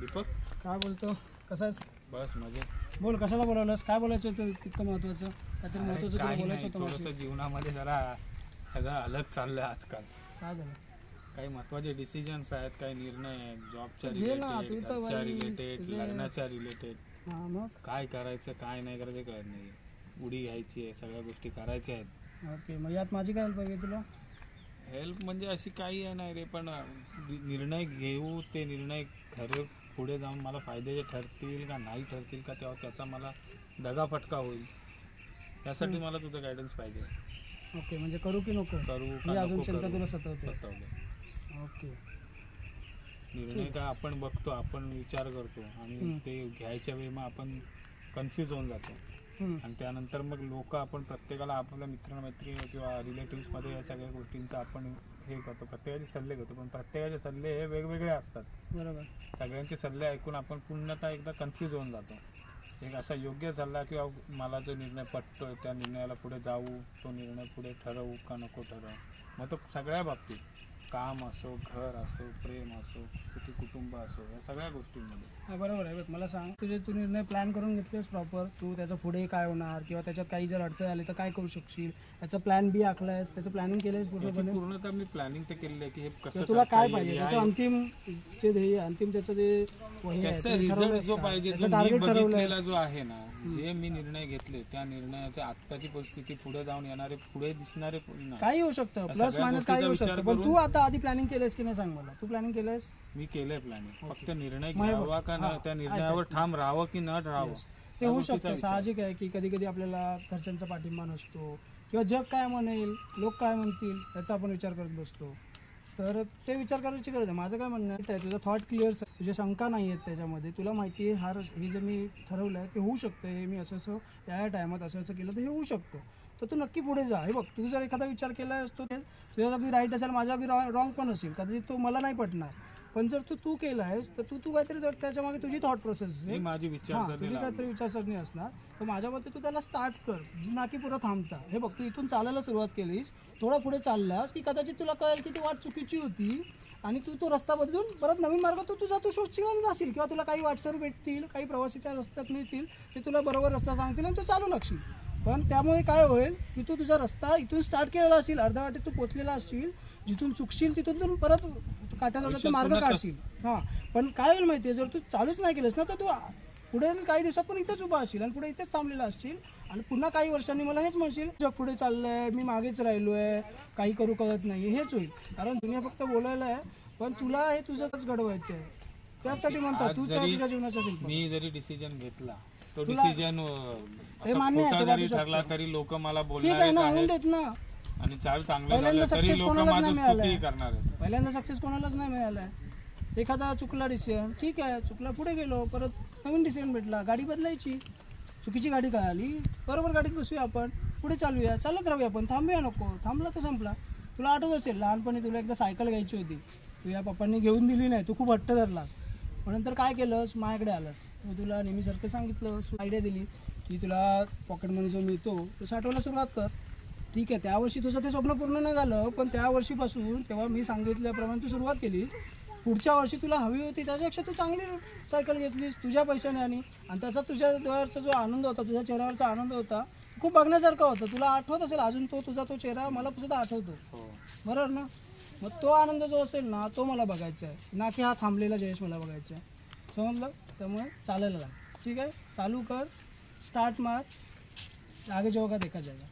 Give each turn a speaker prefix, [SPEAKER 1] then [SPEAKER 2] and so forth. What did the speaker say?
[SPEAKER 1] दीपक
[SPEAKER 2] काय बोलतो? कसा आहेस?
[SPEAKER 1] बस मजेत.
[SPEAKER 2] बोल, कशाला बोलवलंस? काय बोलायचं होतं इतकं महत्वाचं? काहीतरी महत्वाचं तुला
[SPEAKER 1] काही
[SPEAKER 2] बोलायचं
[SPEAKER 1] नाही,
[SPEAKER 2] होतं माझ्याशी.
[SPEAKER 1] थोडंसं जीवनामध्ये जरा सगळं अलग चाललंय आजकाल.
[SPEAKER 2] काय झालं?
[SPEAKER 1] काही महत्वाचे डिसिजन्स आहेत, काही निर्णय आहेत, जॉबच्या
[SPEAKER 2] घे ना, तू
[SPEAKER 1] रिलेटेड,
[SPEAKER 2] तर
[SPEAKER 1] घरच्या
[SPEAKER 2] बाई,
[SPEAKER 1] रिलेटेड,
[SPEAKER 2] तुझे-
[SPEAKER 1] लग्नाच्या रिलेटेड.
[SPEAKER 2] हां मग
[SPEAKER 1] काय करायचं काय नाही करायचं कळत नाही. उडी घ्यायची आहे, सगळ्या गोष्टी करायच्या आहेत.
[SPEAKER 2] ओके, मग यात माझी काय हेल्प हवी तुला?
[SPEAKER 1] हेल्प म्हणजे अशी काही आहे नाही रे, पण निर्णय घेऊ ते निर्णय खरे पुढे जाऊन मला फायद्याचे ठरतील का नाही ठरतील का, तेव्हा त्याचा मला दगाफटका होईल. त्यासाठी मला तुझं गायडन्स पाहिजे.
[SPEAKER 2] ओके, म्हणजे करू की नको?
[SPEAKER 1] करू
[SPEAKER 2] ही
[SPEAKER 1] का
[SPEAKER 2] अजून
[SPEAKER 1] नको
[SPEAKER 2] चिंता
[SPEAKER 1] करू?
[SPEAKER 2] तुला सतवते.
[SPEAKER 1] सतावलं.
[SPEAKER 2] ओके.
[SPEAKER 1] निर्णय काय आपण बघतो, आपण विचार करतो आणि ते घ्यायच्या वेळी मग आपण कन्फ्यूज होऊन जातो. आणि त्यानंतर मग लोक आपण प्रत्येकाला आपल्या मित्रमैत्रिणी किंवा रिलेटिव्समध्ये या सगळ्या गोष्टींचं आपण हे करतो, प्रत्येकाचे सल्ले घेतो, पण प्रत्येकाचे सल्ले हे वेगवेगळे असतात.
[SPEAKER 2] बरोबर.
[SPEAKER 1] सगळ्यांचे सल्ले ऐकून आपण पुन्हा एकदा कन्फ्यूज होऊन जातो. एक असा योग्य सल्ला किंवा मला जो निर्णय पटतोय त्या निर्णयाला पुढे जाऊ, तो निर्णय पुढे ठरवू का नको ठरवू. मग तो सगळ्या बाबतीत, काम असो, घर असो, प्रेम असो, सुखी कुटुंब असो, या सगळ्या गोष्टींमध्ये.
[SPEAKER 2] हां बरोबर आहे. बघ मला सांग, तू निर्णय प्लॅन करून घेतलेस प्रॉपर, तू त्याचं पुढे काय होणार किंवा त्याच्यात काही जर अडथळे आले तर काय करू शकशील, त्याचं प्लॅन बी आखलायस, त्याचं प्लॅनिंग केलंयस पूर्णपणे?
[SPEAKER 1] पूर्णतः मी प्लॅनिंग ते केलेलं आहे की हे कसं
[SPEAKER 2] तुला
[SPEAKER 1] करता
[SPEAKER 2] काय
[SPEAKER 1] येईल,
[SPEAKER 2] पाहिजे,
[SPEAKER 1] या-
[SPEAKER 2] त्याचं अंतिम जे ध्येय, अंतिम त्याचं जे
[SPEAKER 1] त्याचा रिझल्ट जो पाहिजे, जो मी
[SPEAKER 2] टार्गेट
[SPEAKER 1] बघितलेला जो आहे ना, जे मी निर्णय घेतले त्या निर्णयाची आत्ताची परिस्थिती, पुढे जाऊन येणारे, पुढे दिसणारे परिणाम,
[SPEAKER 2] काही होऊ शकतं, प्लस
[SPEAKER 1] सगळ्या
[SPEAKER 2] मायनस काही होऊ
[SPEAKER 1] गोष्टीचा
[SPEAKER 2] शकतं.
[SPEAKER 1] विचार
[SPEAKER 2] पण तू आता आधी प्लॅनिंग केलंस की नाही सांग मला? तू प्लॅनिंग केलंस?
[SPEAKER 1] मी केलंय प्लॅनिंग. फक्त निर्णय
[SPEAKER 2] मग हे बघ,
[SPEAKER 1] घ्यावा का
[SPEAKER 2] हां,
[SPEAKER 1] न, त्या निर्णयावर ठाम राहावं की न राहावं,
[SPEAKER 2] ते होऊ शकतं. साहजिक आहे की कधी कधी आपल्याला घरच्यांचा पाठिंबा नसतो किंवा जग काय म्हणेल, लोक काय म्हणतील, याचा आपण विचार करत बसतो. तर ते विचार करायची गरज आहे. माझं काय म्हणणं आहे, तुझा थॉट क्लिअर, तुझ्या शंका नाही आहेत त्याच्यामध्ये, तुला माहिती आहे हे जे मी ठरवलं आहे ते होऊ शकतं, हे मी असं या टायमात असं केलं तर हे होऊ शकतं, तर तू नक्की पुढे जा. हे बघ, तू जर एखादा विचार केला असतो तुझ्या जागी राईट असेल, माझ्या जागी रॉंग पण असेल, कदाचित तो मला नाही पटणार, पण जर तू केला आहेस तर तू काहीतरी त्याच्यामागे तुझी थॉट प्रोसेस असेल,
[SPEAKER 1] माझी
[SPEAKER 2] तुझी काहीतरी विचारसरणी असणार. तर माझ्या मते तू त्याला स्टार्ट कर, ना की पुढं थांबता. हे बघ, तू इथून चालायला सुरुवात केलीस, थोडा पुढे चाललास की कदाचित तुला कळेल की ती वाट चुकीची होती आणि तू तो रस्ता बदलून परत नवीन मार्ग तू शोधशील आणि जाशील, किंवा तुला काही वाटसरू भेटतील, काही प्रवासी त्या रस्त्यात मिळतील, ते तुला बरोबर रस्ता सांगतील आणि तू चालू लागशील. पण त्यामुळे काय होईल की तू तुझा रस्ता इथून स्टार्ट केलेला असशील, अर्ध्या वाटेत तू पोचलेला असशील, जिथून चुकशील तिथून तू परत काट्याचा मार्ग काढशील. हां, पण काय होईल माहिती आहे, जर तू चालूच नाही केलंस ना तर तू पुढे काही दिवसात पण इथेच उभा असशील आणि पुढे इथेच थांबलेला असशील आणि पुन्हा काही वर्षांनी मला हेच म्हणशील, जग पुढे चाललंय, मी मागेच राहिलो आहे, काही करू कळत नाही. हेच होईल, कारण दुनिया फक्त बोलायला आहे, पण तुला हे तुझंच घडवायचं आहे. त्यासाठी म्हणतात तुझ्या जीवनाच्या शिल्प.
[SPEAKER 1] मी जरी डिसिजन घेतला, तो डिसिजन
[SPEAKER 2] मान्य
[SPEAKER 1] जरी ठरला तरी लोक मला
[SPEAKER 2] ठीक आहे ना, होऊन देत ना.
[SPEAKER 1] आणि चांगलं
[SPEAKER 2] पहिल्यांदा
[SPEAKER 1] झालं तरी
[SPEAKER 2] सक्सेस
[SPEAKER 1] लोक
[SPEAKER 2] कोणालाच
[SPEAKER 1] माझं
[SPEAKER 2] नाही मिळालंय.
[SPEAKER 1] स्तुती करणार आहेत.
[SPEAKER 2] पहिल्यांदा सक्सेस कोणालाच नाही मिळालाय. एखादा चुकला डिसिजन, ठीक आहे, चुकला, पुढे गेलो, परत नवीन डिसिजन भेटला, गाडी बदलायची, चुकीची गाडी कळाली, बरोबर गाडीत बसूया, आपण पुढे चालूया, चालत राहूया, आपण थांबूया नको, थांबला तर संपला. तुला आठवत असेल लहानपणी तुला एकदा सायकल घ्यायची होती, तुझ्या पप्पांनी घेऊन दिली नाही, तू खूप हट्ट धरलास, नंतर काय केलंस, माझ्याकडे आलास, मी तुला नेहमीसारखं सांगितलं, आयडिया दिली की तुला पॉकेट मनी जो मिळतो तो साठवायला सुरुवात कर. ठीक आहे, त्यावर्षी तुझं ते स्वप्न पूर्ण नाही झालं, पण त्या वर्षीपासून तेव्हा मी सांगितल्याप्रमाणे तू सुरुवात केलीस, पुढच्या वर्षी तुला हवी होती त्याच्यापेक्षा तू चांगली सायकल घेतलीस तुझ्या पैशाने, आणि त्याचा तुझ्या डोळ्याचा जो आनंद होता, तुझ्या चेहऱ्यावरचा आनंद होता, खूप बघण्यासारखा होता. तुला आठवत असेल अजून तुझा तो चेहरा मला सुद्धा आठवतो, बरोबर ना? मग तो आनंद जो असेल ना, तो मला बघायचा आहे, ना की हा थांबलेला जयेश मला बघायचा आहे. समजलं? त्यामुळे चालायला लाग. ठीक आहे, चालू कर, स्टार्ट मार, आगे जाओगा देखा जाएगा.